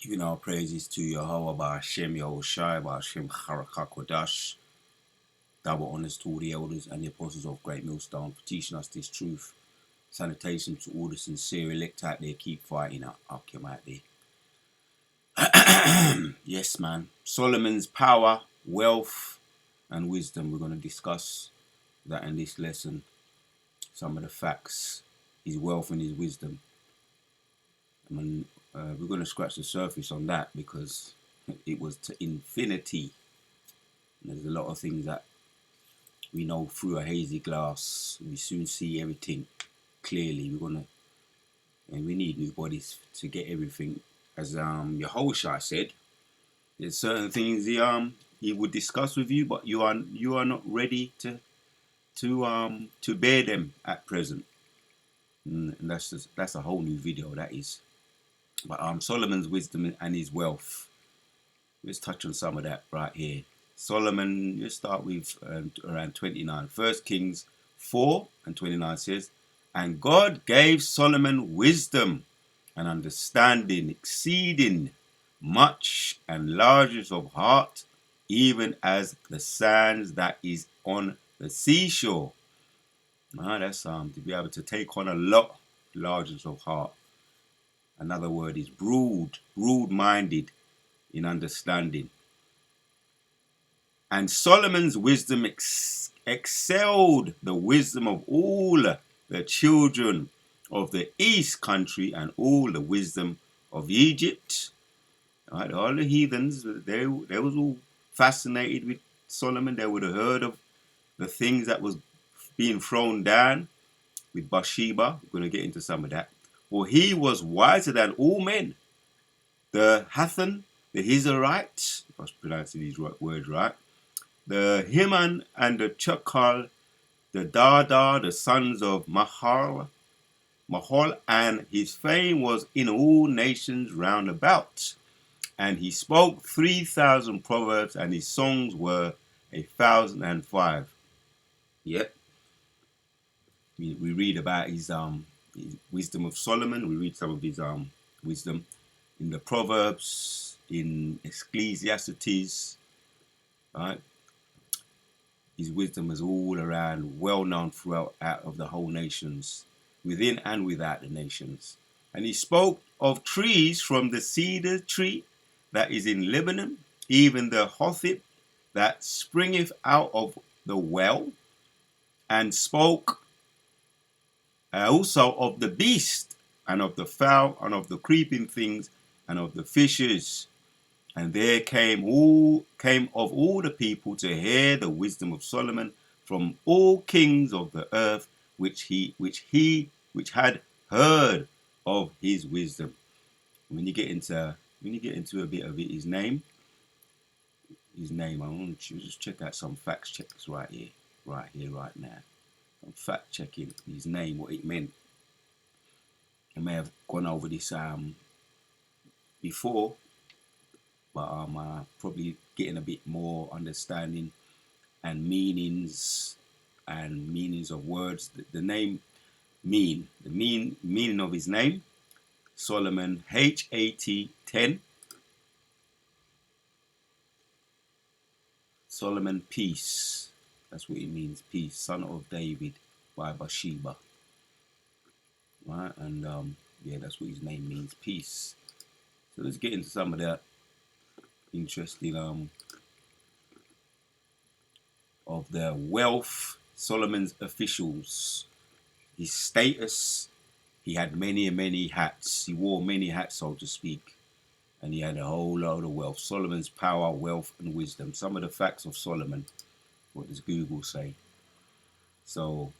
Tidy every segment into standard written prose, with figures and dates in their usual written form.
Giving our praises to Yahweh Ba'Hashem Yahushai Ba'Hashem Harakakodash. Double honors to all the elders and the apostles of Great Millstone for teaching us this truth. Sanitation to all the sincere elect out there. Keep fighting out. I'll come out there. Yes, man. Solomon's power, wealth, and wisdom. We're going to discuss that in this lesson. Some of the facts, his wealth and his wisdom. We're going to scratch the surface on that because it was to infinity. And there's a lot of things that we know through a hazy glass. We soon see everything clearly. And we need new bodies to get everything. As Yahushua said, there's certain things he would discuss with you, but you are not ready to bear them at present. And that's a whole new video, that is. But Solomon's wisdom and his wealth. Let's touch on some of that right here. Solomon, let's start with around 29. 1 Kings 4 and 29 says, and God gave Solomon wisdom and understanding, exceeding much and largest of heart, even as the sands that is on the seashore. That's to be able to take on a lot, largest of heart. Another word is broad-minded in understanding. And Solomon's wisdom excelled the wisdom of all the children of the east country and all the wisdom of Egypt. All the heathens, they was all fascinated with Solomon. They would have heard of the things that was being thrown down with Bathsheba. We're going to get into some of that. For he was wiser than all men. The Hathan, the Hizarite, if I was pronouncing these words right, the Heman and the Chakal, the Dada, the sons of Mahal, and his fame was in all nations round about. And he spoke 3,000 proverbs, and his songs were 1,005. Yep. We read about his wisdom of Solomon. We read some of his wisdom in the Proverbs, in Ecclesiastes, right? His wisdom is all around, well known throughout out of the whole nations, within and without the nations. And he spoke of trees from the cedar tree that is in Lebanon, even the hothip that springeth out of the well, and spoke also of the beast, and of the fowl, and of the creeping things, and of the fishes. And there came of all the people to hear the wisdom of Solomon from all kings of the earth, which had heard of his wisdom. When you get into a bit of it, his name. I want to just check out some fact checks right here, right now. I'm fact checking his name, what it meant. I may have gone over this before, but probably getting a bit more understanding and meanings of words. The meaning of his name, Solomon, HAT 10, Solomon, peace. That's what it means, peace, son of David by Bathsheba. Right, and that's what his name means, peace. So let's get into some of that interesting of the wealth, Solomon's officials, his status. He had many hats. He wore many hats, so to speak. And he had a whole load of wealth. Solomon's power, wealth, and wisdom. Some of the facts of Solomon. What does Google say? So,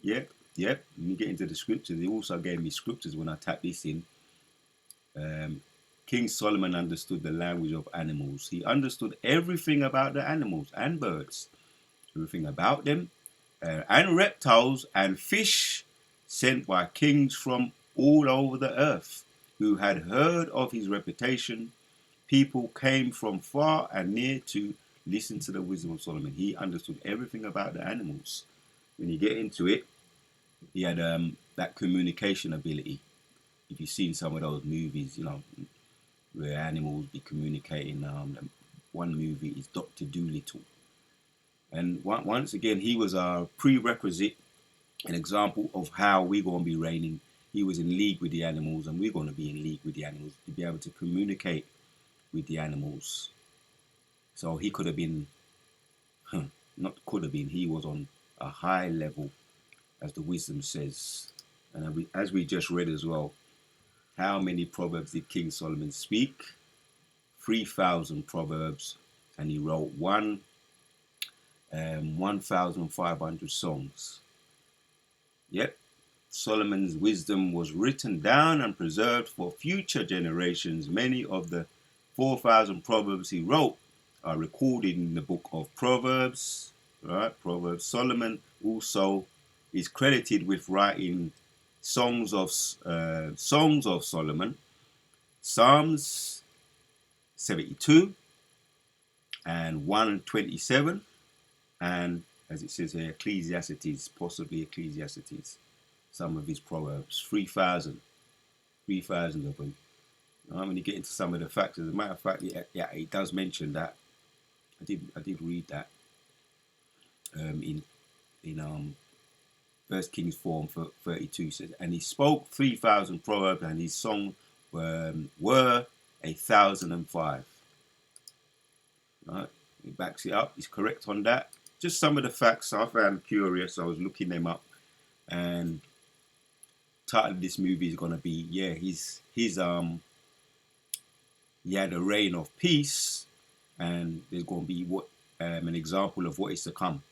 yep. When you get into the scriptures, he also gave me scriptures when I typed this in. King Solomon understood the language of animals. He understood everything about the animals and birds. Everything about them. And reptiles and fish sent by kings from all over the earth who had heard of his reputation. People came from far and near to listen to the wisdom of Solomon. He understood everything about the animals. When you get into it, he had that communication ability. If you've seen some of those movies, where animals be communicating. One movie is Doctor Dolittle, and once again he was a prerequisite, an example of how we're going to be reigning. He was in league with the animals, and we're going to be in league with the animals to be able to communicate with the animals. So he could have been, not could have been, he was on a high level, as the wisdom says. And as we just read as well, how many proverbs did King Solomon speak? 3,000 proverbs, and he wrote 1,500 songs. Yep, Solomon's wisdom was written down and preserved for future generations. Many of the 4,000 proverbs he wrote are recorded in the book of Proverbs. Right, Proverbs. Solomon also is credited with writing songs of Solomon, Psalms 72 and 127, and as it says here, Ecclesiastes, possibly Ecclesiastes, some of his proverbs, 3,000 of them. When you get into some of the facts, as a matter of fact, yeah, it does mention that. I did read that in 1 Kings 4:32 says, and he spoke 3,000 proverbs, and his song were 1,005. Right, he backs it up. He's correct on that. Just some of the facts I found curious. I was looking them up, and title of this movie is gonna be he had a reign of peace, and there's gonna be an example of what is to come,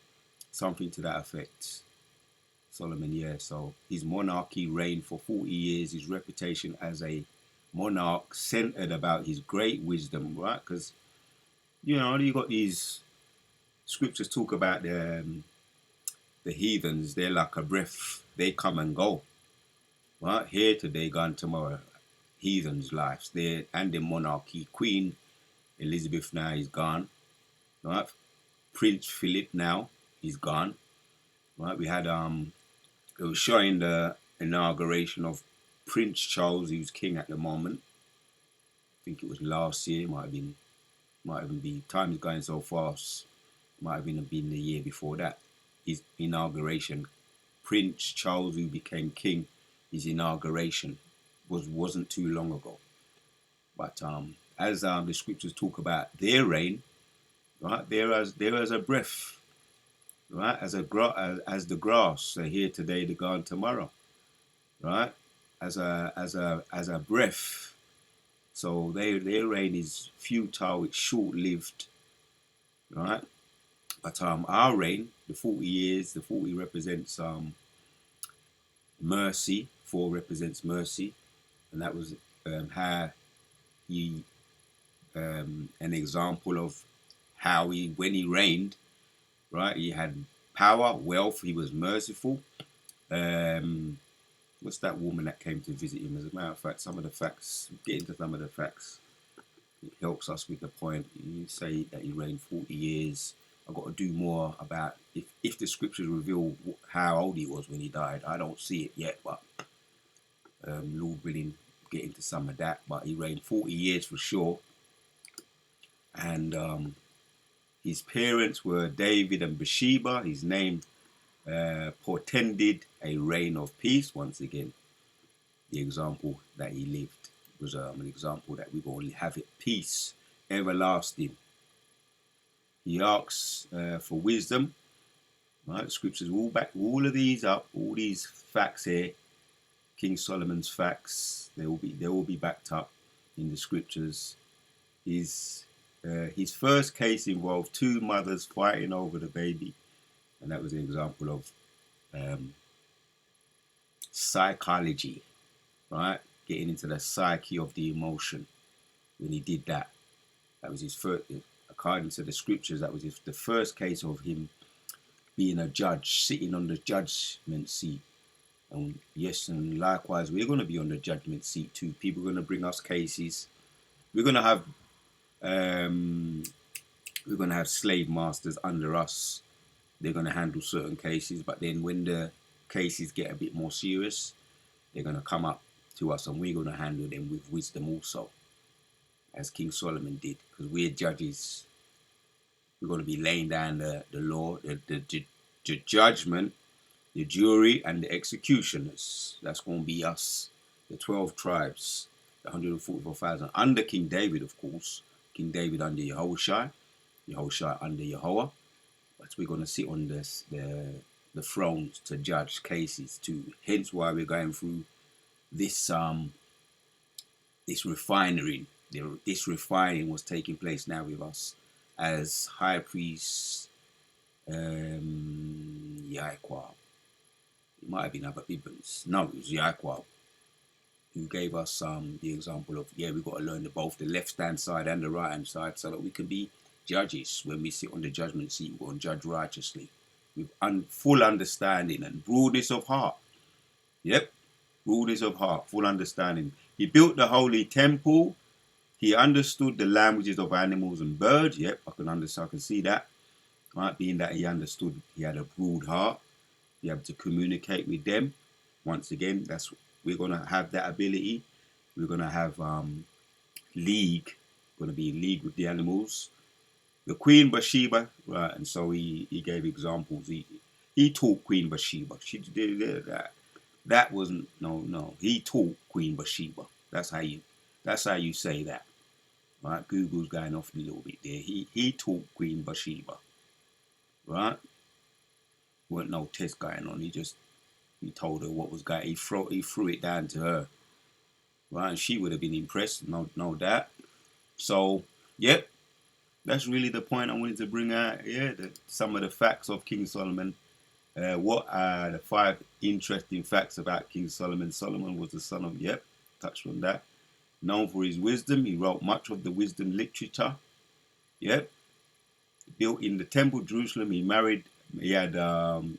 something to that effect. Solomon, yeah. So his monarchy reigned for 40 years. His reputation as a monarch centered about his great wisdom, right? Because you got these scriptures talk about the heathens. They're like a breath; they come and go. Right, here today, gone tomorrow. Heathens' lives there, and the monarchy. Queen Elizabeth now is gone. Right, Prince Philip now is gone. Right, we had it was showing the inauguration of Prince Charles, who's king at the moment. I think it was last year. Might even be. Time is going so fast. Might have even been the year before that. His inauguration, Prince Charles, who became king, his inauguration wasn't too long ago. But as the scriptures talk about their reign, right, there as a breath, right, as the grass, they're here today, they're gone tomorrow, right, as a breath. So their reign is futile, it's short-lived, right? But our reign, the 40 years, the 40 represents mercy. 4 represents mercy, and that was how he an example of how when he reigned, right? He had power, wealth. He was merciful. What's that woman that came to visit him? As a matter of fact, some of the facts. Get into some of the facts. It helps us with the point. You say that he reigned 40 years. I've got to do more about if the scriptures reveal how old he was when he died. I don't see it yet, but Lord willing, get into some of that. But he reigned 40 years for sure. And his parents were David and Bathsheba. His name portended a reign of peace. Once again, the example that he lived was an example that we will only have it peace, everlasting. He asks for wisdom. Right, scriptures all back all of these up, all these facts here. King Solomon's facts, they will be backed up in the scriptures. His first case involved 2 mothers fighting over the baby, and that was an example of psychology, right? Getting into the psyche of the emotion. When he did that, that was his first. According to the scriptures, that was the first case of him being a judge, sitting on the judgment seat. And yes, and likewise, we're going to be on the judgment seat too. People are going to bring us cases. We're going to have slave masters under us. They're going to handle certain cases, but then when the cases get a bit more serious, they're going to come up to us, and we're going to handle them with wisdom also. as King Solomon did, because we're judges. We're going to be laying down the law, the judgment, the jury, and the executioners. That's going to be us, the 12 tribes, the 144,000 under King David, of course. King David under Yehoshai, Yehoshai under Yehovah. But we're going to sit on the thrones to judge cases too. Hence why we're going through this this refinery. This refining was taking place now with us as High Priest Yaquab. It might have been other Bibbons. No, it was Yaquab who gave us the example of, we've got to learn both the left-hand side and the right-hand side so that we can be judges. When we sit on the judgment seat, we're going to judge righteously with full understanding and broadness of heart. Yep, broadness of heart, full understanding. He built the holy temple. He understood the languages of animals and birds. Yep, I can see that. Right, being that he understood, he had a broad heart. He had to communicate with them. Once again, we're going to have that ability. We're going to have league. Going to be in league with the animals. The Queen Bathsheba, right? And so he gave examples. He taught Queen Bathsheba. She did that. That wasn't no. He taught Queen Bathsheba. That's how you say that. Right? Google's going off a little bit there. He taught Queen Bathsheba. Right? Weren't no test going on. He told her what was going. He threw it down to her. Right? And she would have been impressed, no doubt. So, yep. That's really the point I wanted to bring out. Yeah, some of the facts of King Solomon. What are the 5 interesting facts about King Solomon? Solomon was the son of, touched on that. Known for his wisdom. He wrote much of the wisdom literature. Yep. Built in the temple, Jerusalem. He had, I've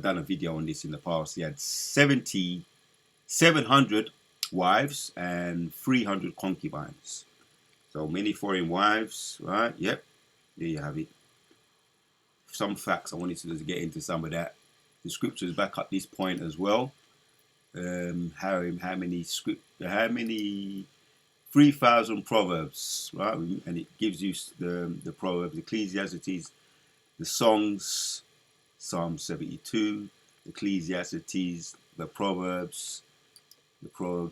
done a video on this in the past. He had 700 wives and 300 concubines. So many foreign wives, right? Yep, there you have it. Some facts, I wanted to get into some of that. The scriptures back up this point as well. How many 3,000 proverbs, right? And it gives you the proverbs, Ecclesiastes, the songs, Psalm 72, Ecclesiastes, the proverbs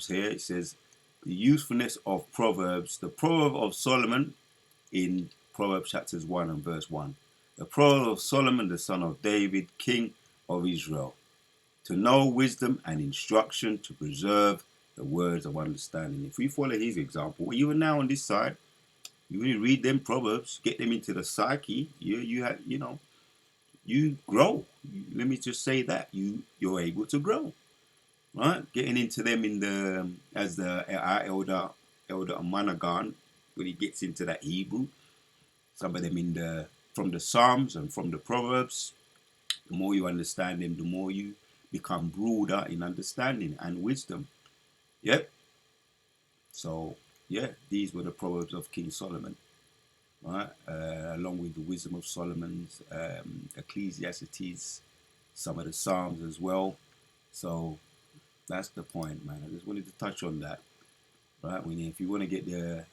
here. It says, the usefulness of Proverbs, the Proverb of Solomon in Proverbs chapters 1 and verse 1. The Proverb of Solomon, the son of David, king of Israel. To know wisdom and instruction, to preserve the words of understanding. If we follow his example, even now on this side, you read them Proverbs, get them into the psyche, you grow. Let me just say that. You're able to grow. Right, getting into them as our elder Amanagan, when he gets into that Hebrew, some of them from the Psalms and from the Proverbs. The more you understand them, the more you become broader in understanding and wisdom. Yep. So these were the Proverbs of King Solomon, right? Along with the wisdom of Solomon's Ecclesiastes, some of the Psalms as well. So that's the point, man. I just wanted to touch on that, right? If you want to get the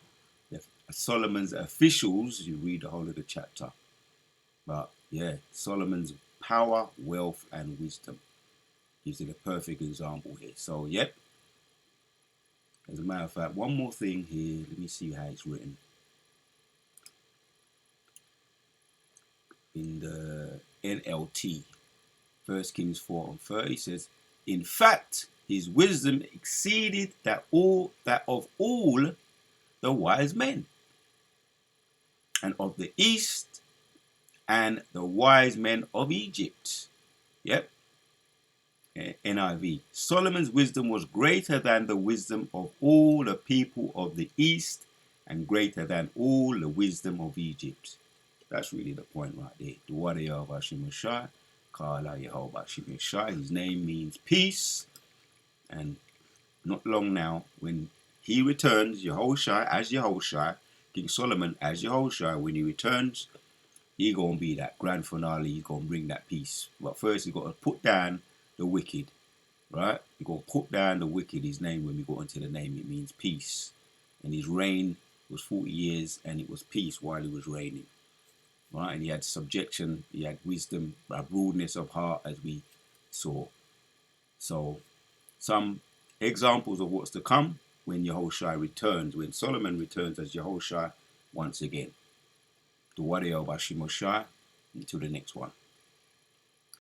Solomon's officials, you read the whole of the chapter. But Solomon's power, wealth, and wisdom gives it a perfect example here. So, as a matter of fact, one more thing here. Let me see how it's written. In the NLT, 1 Kings 4:30 says, in fact, his wisdom exceeded that of all the wise men, and of the east, and the wise men of Egypt. Yep. NIV. Solomon's wisdom was greater than the wisdom of all the people of the east, and greater than all the wisdom of Egypt. That's really the point right there. His name means peace. And not long now, when he returns, Yehoshai, King Solomon as Yehoshai, when he returns, he going to be that grand finale. He going to bring that peace. But first, he got to put down the wicked, right? He got to put down the wicked. His name, when we go into the name, it means peace. And his reign It was 40 years, and it was peace while he was reigning. Right? And he had subjection, he had wisdom, a broadness of heart, as we saw. So, some examples of what's to come when Yehoshua returns, when Solomon returns as Yehoshua once again. The Wadeo Bashimoshai, until the next one.